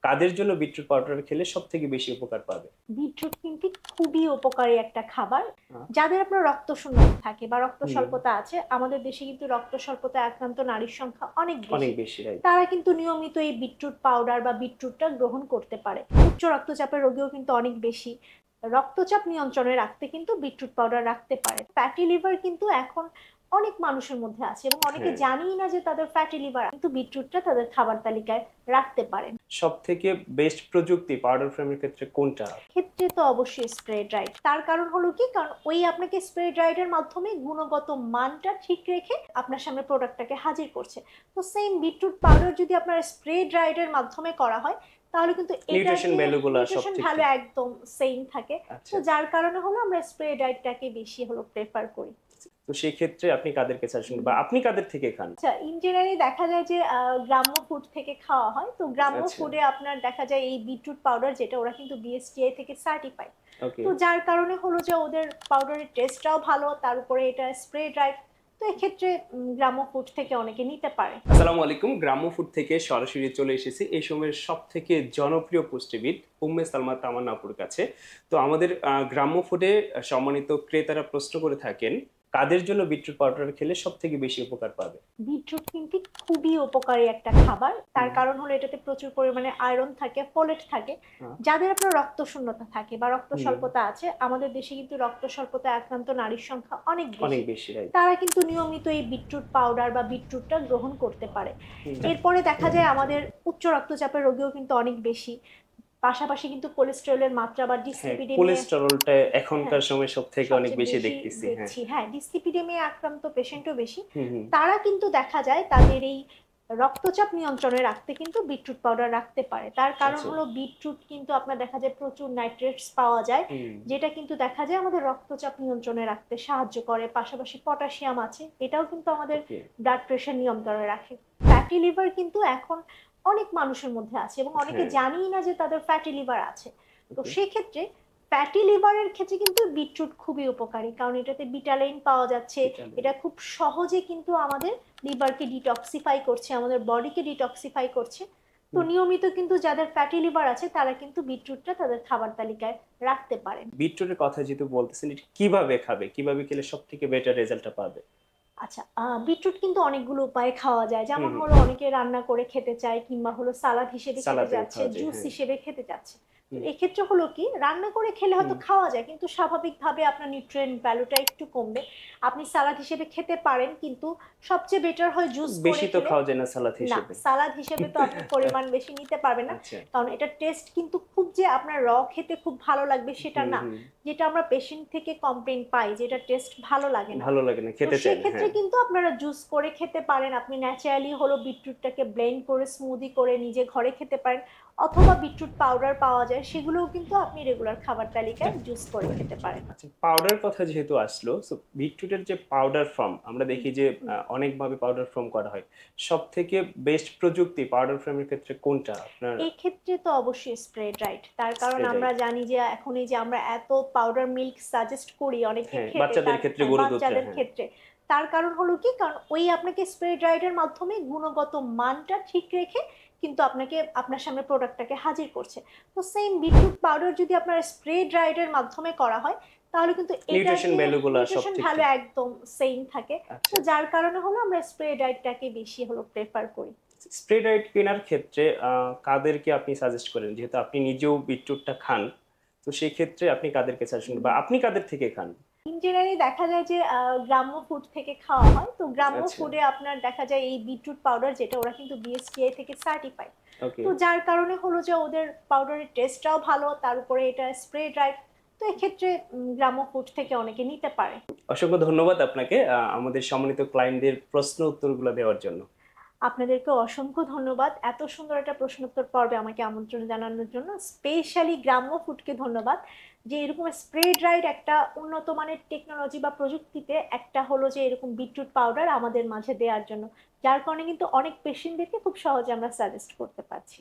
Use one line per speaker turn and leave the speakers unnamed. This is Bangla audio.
কাদের জন্য বিটরুট পাউডার খেলে সবথেকে বেশি উপকার পাবে?
বিটরুট কিন্তু খুবই উপকারী একটা খাবার।
আ
যাদের আপনার রক্ত শূন্যতা থাকে বা রক্ত
হুম,
স্বল্পতা আছে, আমাদের দেশে কিন্তু রক্ত স্বল্পতায় আক্রান্ত নারীর সংখ্যা অনেক
অনেক
বেশি।
বেশি রাইট।
তারা কিন্তু নিয়মিত এই বিটরুট পাউডার বা বিটরুটটা গ্রহণ করতে পারে। উচ্চ রক্তচাপের রোগীও কিন্তু অনেক বেশি। রক্তচাপ নিয়ন্ত্রণে রাখতে কিন্তু বিটরুট পাউডার রাখতে পারে। ফ্যাটি লিভার কিন্তু এখন অনেক মানুষের মধ্যে আছে এবং অনেকে
হ্যাঁ,
জানেই না যে তাদের ফ্যাটি লিভার, কিন্তু বিটরুটটা তাদের খাবার তালিকায় রাখতে পারেন।
সবথেকে বেস্ট প্রযুক্তি পাউডার ফ্রেমের ক্ষেত্রে কোনটা?
ক্ষেত্রে তো অবশ্যই স্প্রে ড্রাইড। তার কারণ হলো কি, কারণ ওই আপনাকে স্প্রে ড্রাইডের মাধ্যমে গুণগত মানটা ঠিক রেখে আপনার সামনে প্রোডাক্টটাকে হাজির করছে। তো সেম বিটরুট পাউডার যদি আপনার স্প্রে ড্রাইডের মাধ্যমে করা হয়, তাহলে কিন্তু এটা
নিউট্রিশন
যে
ভ্যালু গুলা সব
নিউট্রিশন ভ্যালু
ঠিকঠাক।
একদম সেম থাকে। তো
আচ্ছা।
যার কারণে হলো আমরা স্প্রে ড্রাইডটাকে বেশি হলো প্রেফার করি।
তো সেই ক্ষেত্রে আপনি কাদেরকে সাজেশন বা আপনি কাদের থেকে খান?
আচ্ছা, ইন জেনারেলি দেখা যায় যে গ্রাম্য ফুড থেকে খাওয়া হয়। তো গ্রাম্য
আচ্ছা,
ফুডে আপনার দেখা যায় এই বিটরুট পাউডার, যেটা ওরা কিন্তু বিএসটিআই থেকে সার্টিফাইড।
ওকে।
তো যার কারণে হলো যে ওদের পাউডারের টেস্টটাও ভালো, তার উপরে এটা স্প্রে ড্রাইড। তো এক্ষেত্রে গ্রাম্য ফুড থেকে অনেকে নিতে পারে।
আসসালামু আলাইকুম। গ্রাম্য ফুড থেকে সরাসরি চলে এসেছি এই সময়ের সবথেকে জনপ্রিয় পুষ্টিবিদ উম্মে সালমা তামান্না আপুর কাছে। তো আমাদের গ্রাম্য ফুডে সম্মানিত ক্রেতারা প্রশ্ন করে থাকেন, কাদের জন্য বিটরুট পাউডার খেলে সবথেকে বেশি উপকার পাবে?
বিটরুট কিন্তু খুবই উপকারী একটা খাবার। তার
হুম,
কারণ হলো এটাতে প্রচুর পরিমাণে আয়রন থাকে, ফোলেট থাকে।
আ
যাদের আপনার রক্ত শূন্যতা থাকে বা রক্ত
হুম,
স্বল্পতা আছে, আমাদের দেশে কিন্তু রক্ত স্বল্পতায় আক্রান্ত নারীর সংখ্যা অনেক
অনেক
বেশি।
বেশি রাইট।
তারা কিন্তু নিয়মিত এই বিটরুট পাউডার বা বিটরুটটা গ্রহণ করতে পারে।
হুম,
এরপরে দেখা যায় আমাদের উচ্চ রক্তচাপের রোগীও কিন্তু অনেক বেশি। পাশাপাশি কিন্তু কোলেস্টেরলের মাত্রা বা
হ্যাঁ,
ডিসলিপিডেমিয়া,
কোলেস্টেরলটা
হ্যাঁ,
এখনকার সময় সবথেকে অনেক
সবচেয়ে
বেশি
বেশি
দেখতেছি। হ্যাঁ।
দেখছি। হ্যাঁ, ডিসলিপিডেমিয়া আক্রান্ত পেশেন্টও বেশি।
হুম, হুম।
তারা কিন্তু দেখা যায় তাদের এই রক্তচাপ নিয়ন্ত্রণে রাখতে কিন্তু বিটরুট পাউডার রাখতে পারে। তার কারণ
আচ্ছা।
হলো বিটরুট কিন্তু আপনার দেখা যায় প্রচুর নাইট্রেটস পাওয়া যায়,
হুম,
যেটা কিন্তু দেখা যায় আমাদের রক্তচাপ নিয়ন্ত্রণে রাখতে সাহায্য করে। পাশাপাশি পটাশিয়াম আছে, এটাও কিন্তু আমাদের
ওকে।
ব্লাড প্রেশার নিয়ন্ত্রণে রাখে। ফ্যাটি লিভার কিন্তু এখন অনেক মানুষের মধ্যে আছে এবং অনেকে
হ্যাঁ,
জানেই না যে তাদের ফ্যাটি লিভার আছে। তো
ওকে।
সেক্ষেত্রে ফ্যাটি লিভারের ক্ষেত্রে কিন্তু বিটরুট খুবই উপকারী, কারণ এটাতে বিটালাইন পাওয়া যাচ্ছে।
ভিটামিন।
এটা খুব সহজে কিন্তু আমাদের লিভারকে ডিটক্সিফাই করছে, আমাদের বডিকে ডিটক্সিফাই করছে। তো
হুম।
নিয়মিত কিন্তু যাদের ফ্যাটি লিভার আছে, তারা কিন্তু বিটরুটটা তাদের খাবার তালিকায় রাখতে পারেন।
বিটরুটের কথা যেহেতু বলতেছেন, এটা কিভাবে খাবে? কিভাবে খেলে সবথেকে বেটার রেজাল্টটা পাবে?
আচ্ছা, বিটরুট কিন্তু অনেকগুলো উপায়ে খাওয়া যায়।
হুম,
যেমন
হুম।
হলো অনেকে রান্না করে খেতে চায়, কিংবা হলো সালাদ হিসেবে খেতে
সালাদেও
যাচ্ছে,
খাওয়া যায়,
জুস
হ্যাঁ।
হিসেবে খেতে যাচ্ছে। তো
হুম,
এক্ষেত্রে হলো কি, রান্না করে খেলে
হুম।
হয়তো খাওয়া যায়, কিন্তু স্বাভাবিকভাবে আপনার নিউট্রিয়েন্ট ভ্যালুটা একটু কমবে। আপনি সালাদ হিসেবে খেতে পারেন, কিন্তু সবচেয়ে বেটার হয় জুস করে
বেশি তো
খেলে।
খাওয়া যায় না সালাদ
না,
হিসেবে।
সালাদ হিসেবে তো আপনি পরিমাণ বেশি নিতে পারবেন না।
আচ্ছা।
কারণ এটার টেস্ট কিন্তু খুব যে আপনার খেতে খুব ভালো লাগবে সেটা
হুম,
না।
হুম।
যেটা আমরা পেশেন্ট থেকে কমপ্লেইন পাই যে এটার টেস্ট ভালো লাগে না।
ভালো লাগে না,
তো
খেতে চায় না।
সেক্ষেত্রে
হ্যাঁ।
কিন্তু আপনারা জুস করে খেতে পারেন। আপনি ন্যাচারালি হলো বিটরুটটাকে ব্লেন্ড করে স্মুদি করে নিজে ঘরে খেতে পারেন। অথবা বিটরুট পাউডার পাওয়া যায়, সেগুলোও কিন্তু আপনি রেগুলার খাবার তালিকায় জুস করে খেতে পারেন।
আচ্ছা, পাউডার কথা যেহেতু আসলো, সো বিটরুটের যে পাউডার ফর্ম আমরা
হুম,
দেখি যে
হুম।
অনেকভাবে পাউডার ফর্ম করা হয়। সবথেকে বেস্ট প্রযুক্তি পাউডার ফর্মের ক্ষেত্রে কোনটা আপনার?
এই ক্ষেত্রে তো অবশ্যই স্প্রে ড্রাইড। তার কারণ
স্প্রে
আমরা
ড্রাইড।
জানি যে এখন এই যে আমরা এত পাউডার মিল্ক সাজেস্ট করি অনেককে
হ্যাঁ,
খেতে,
বাচ্চাদের
তার
ক্ষেত্রে গরুর দুধটা,
বাচ্চাদের
হ্যাঁ।
ক্ষেত্রে। তার কারণ হলো কি, কারণ ওই আপনাকে স্প্রে ড্রাইডের মাধ্যমে গুণগত মানটা ঠিক রেখে কিন্তু আপনাকে আপনার সামনে প্রোডাক্টটাকে হাজির করছে। তো সেম বিটরুট পাউডার যদি আপনার স্প্রে ড্রাইডের মাধ্যমে করা হয়, তাহলে কিন্তু এটা
নিউট্রিশন
যে
ভ্যালু গুলা সব
নিউট্রিশন ভ্যালু
ঠিকঠাক।
একদম সেম থাকে। তো
আচ্ছা।
যার কারণে হলো আমরা স্প্রে ড্রাইডটাকে বেশি হলো প্রেফার করি।
স্প্রে ডায়েট কেনার ক্ষেত্রে কাদেরকে আপনি সাজেস্ট করেন? যেহেতু আপনি নিজেও বিটরুটটা খান, তো সেক্ষেত্রে আপনি কাদেরকে সাজেশন বা আপনি কাদের থেকে খান?
ইন জেনারেলি দেখা যায় যে গ্রাম্য ফুড থেকে খাওয়া হয়। তো গ্রাম্য
আচ্ছা,
ফুডে আপনার দেখা যায় এই বিটরুট পাউডার, যেটা ওরা কিন্তু বিএসটিআই থেকে সার্টিফাইড।
ওকে।
তো যার কারণে হলো যে ওদের পাউডারের টেস্টটাও ভালো, তার উপরে এটা স্প্রে ড্রাইড। তো এক্ষেত্রে গ্রাম্য ফুড থেকে অনেকে নিতে পারে।
অসংখ্য ধন্যবাদ আপনাকে আমাদের সম্মানিত ক্লায়েন্টদের প্রশ্ন উত্তরগুলো দেওয়ার জন্য।
আপনাদেরকে অসংখ্য ধন্যবাদ এত সুন্দর একটা প্রশ্নোত্তর পর্বে আমাকে আমন্ত্রণ জানানোর জন্য। স্পেশালি গ্রাম্য ফুডকে ধন্যবাদ, যে এরকম স্প্রে ড্রাইড একটা উন্নত মানের টেকনোলজি বা প্রযুক্তিতে একটা হলো যে এরকম বিটরুট পাউডার আমাদের মাঝে দেওয়ার জন্য, যার কারণে কিন্তু অনেক পেশেন্টদেরকে খুব সহজে আমরা সাজেস্ট করতে পারছি।